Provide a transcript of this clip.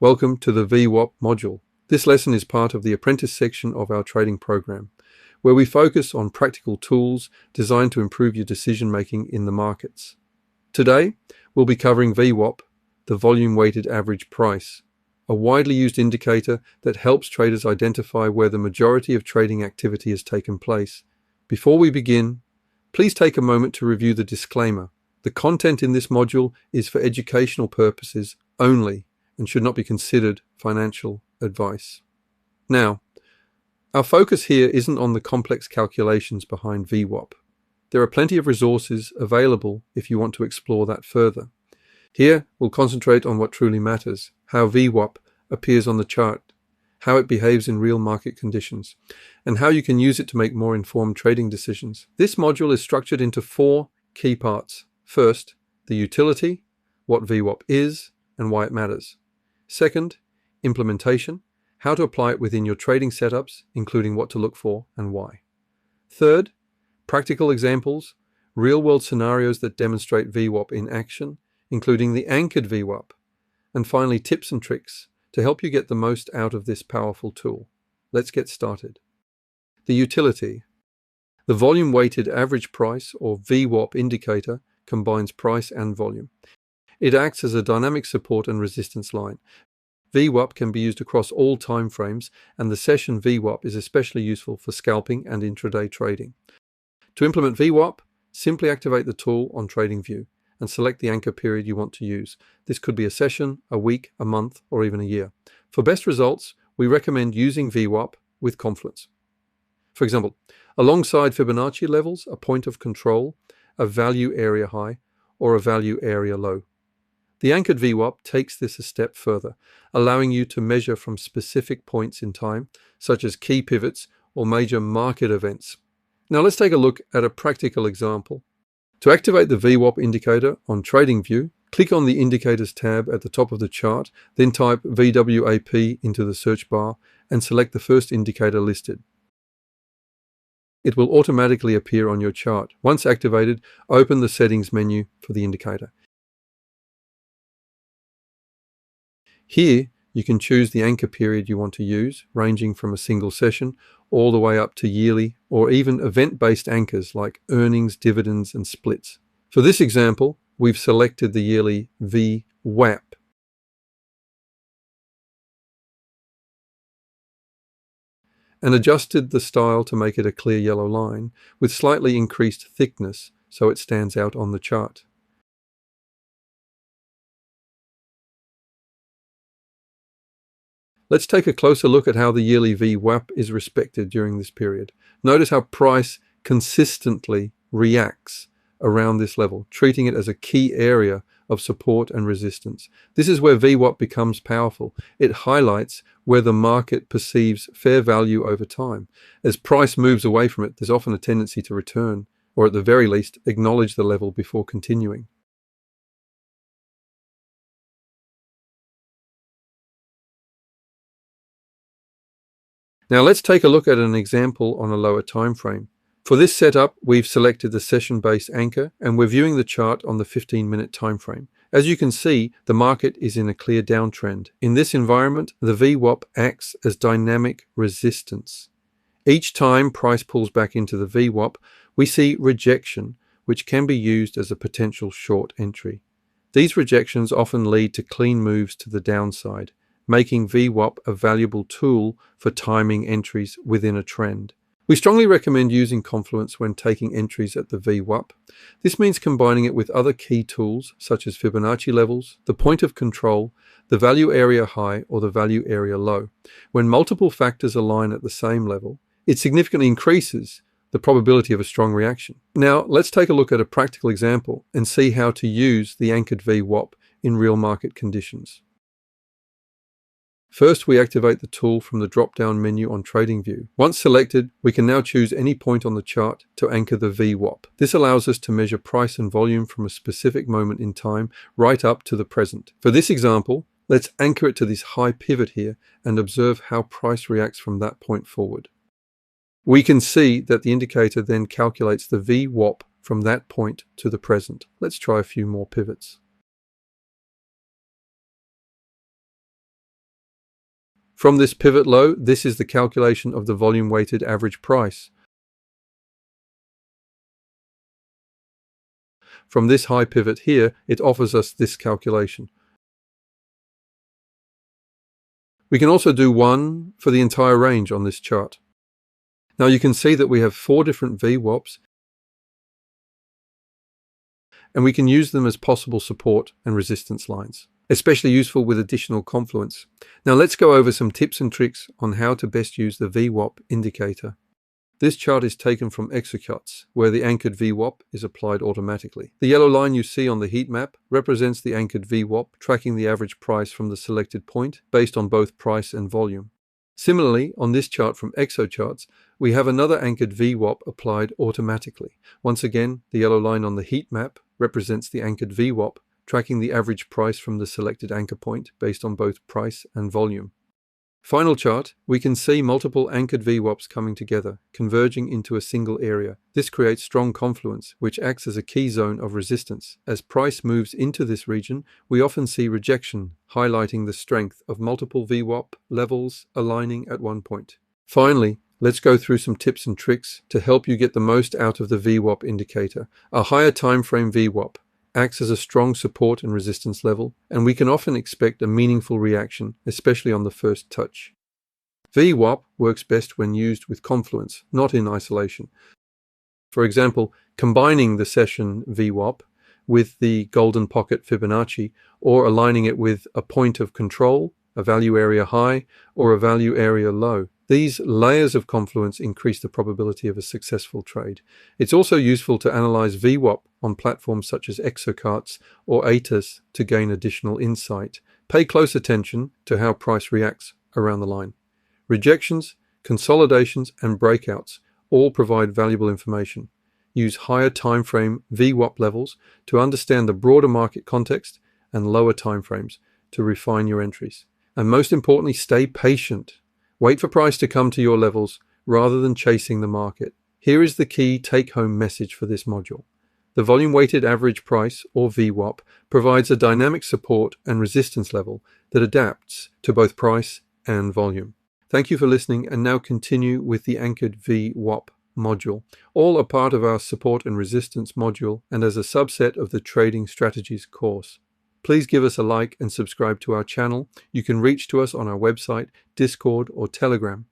Welcome to the VWAP module. This lesson is part of the apprentice section of our trading program, where we focus on practical tools designed to improve your decision-making in the markets. Today, we'll be covering VWAP, the volume-weighted average price, a widely used indicator that helps traders identify where the majority of trading activity has taken place. Before we begin, please take a moment to review the disclaimer. The content in this module is for educational purposes only and should not be considered financial advice. Now, our focus here isn't on the complex calculations behind VWAP. There are plenty of resources available if you want to explore that further. Here, we'll concentrate on what truly matters, how VWAP appears on the chart, how it behaves in real market conditions, and how you can use it to make more informed trading decisions. This module is structured into 4 key parts. First, the utility, what VWAP is and why it matters. Second, implementation, how to apply it within your trading setups, including what to look for and why. Third, practical examples, real-world scenarios that demonstrate VWAP in action, including the anchored VWAP. And finally, tips and tricks to help you get the most out of this powerful tool. Let's get started. The utility. The volume-weighted average price, or VWAP indicator, combines price and volume. It acts as a dynamic support and resistance line. VWAP can be used across all time frames, and the session VWAP is especially useful for scalping and intraday trading. To implement VWAP, simply activate the tool on TradingView and select the anchor period you want to use. This could be a session, a week, a month, or even a year. For best results, we recommend using VWAP with confluence. For example, alongside Fibonacci levels, a point of control, a value area high, or a value area low. The anchored VWAP takes this a step further, allowing you to measure from specific points in time, such as key pivots or major market events. Now let's take a look at a practical example. To activate the VWAP indicator on TradingView, click on the Indicators tab at the top of the chart, then type VWAP into the search bar and select the first indicator listed. It will automatically appear on your chart. Once activated, open the Settings menu for the indicator. Here, you can choose the anchor period you want to use, ranging from a single session all the way up to yearly or even event-based anchors like earnings, dividends, and splits. For this example, we've selected the yearly VWAP. And adjusted the style to make it a clear yellow line with slightly increased thickness so it stands out on the chart. Let's take a closer look at how the yearly VWAP is respected during this period. Notice how price consistently reacts around this level, treating it as a key area of support and resistance. This is where VWAP becomes powerful. It highlights where the market perceives fair value over time. As price moves away from it, there's often a tendency to return, or at the very least, acknowledge the level before continuing. Now let's take a look at an example on a lower time frame. For this setup, we've selected the session-based anchor and we're viewing the chart on the 15-minute time frame. As you can see, the market is in a clear downtrend. In this environment, the VWAP acts as dynamic resistance. Each time price pulls back into the VWAP, we see rejection, which can be used as a potential short entry. These rejections often lead to clean moves to the downside, making VWAP a valuable tool for timing entries within a trend. We strongly recommend using confluence when taking entries at the VWAP. This means combining it with other key tools such as Fibonacci levels, the point of control, the value area high, or the value area low. When multiple factors align at the same level, it significantly increases the probability of a strong reaction. Now, let's take a look at a practical example and see how to use the anchored VWAP in real market conditions. First, we activate the tool from the drop-down menu on TradingView. Once selected, we can now choose any point on the chart to anchor the VWAP. This allows us to measure price and volume from a specific moment in time right up to the present. For this example, let's anchor it to this high pivot here and observe how price reacts from that point forward. We can see that the indicator then calculates the VWAP from that point to the present. Let's try a few more pivots. From this pivot low, this is the calculation of the volume-weighted average price. From this high pivot here, it offers us this calculation. We can also do one for the entire range on this chart. Now you can see that we have 4 different VWAPs, and we can use them as possible support and resistance lines, especially useful with additional confluence. Now let's go over some tips and tricks on how to best use the VWAP indicator. This chart is taken from Exocuts, where the anchored VWAP is applied automatically. The yellow line you see on the heat map represents the anchored VWAP, tracking the average price from the selected point based on both price and volume. Similarly, on this chart from Exocharts, we have another anchored VWAP applied automatically. Once again, the yellow line on the heat map represents the anchored VWAP, tracking the average price from the selected anchor point based on both price and volume. Final chart, we can see multiple anchored VWAPs coming together, converging into a single area. This creates strong confluence, which acts as a key zone of resistance. As price moves into this region, we often see rejection, highlighting the strength of multiple VWAP levels aligning at one point. Finally, let's go through some tips and tricks to help you get the most out of the VWAP indicator. A higher time frame VWAP acts as a strong support and resistance level, and we can often expect a meaningful reaction, especially on the first touch. VWAP works best when used with confluence, not in isolation. For example, combining the session VWAP with the golden pocket Fibonacci, or aligning it with a point of control, a value area high, or a value area low. These layers of confluence increase the probability of a successful trade. It's also useful to analyze VWAP on platforms such as Exocharts or ATAS to gain additional insight. Pay close attention to how price reacts around the line. Rejections, consolidations, and breakouts all provide valuable information. Use higher time frame VWAP levels to understand the broader market context and lower time frames to refine your entries. And most importantly, stay patient. Wait for price to come to your levels rather than chasing the market. Here is the key take-home message for this module. The volume-weighted average price, or VWAP, provides a dynamic support and resistance level that adapts to both price and volume. Thank you for listening, and now continue with the anchored VWAP module. All are part of our support and resistance module and as a subset of the Trading Strategies course. Please give us a like and subscribe to our channel. You can reach to us on our website, Discord, or Telegram.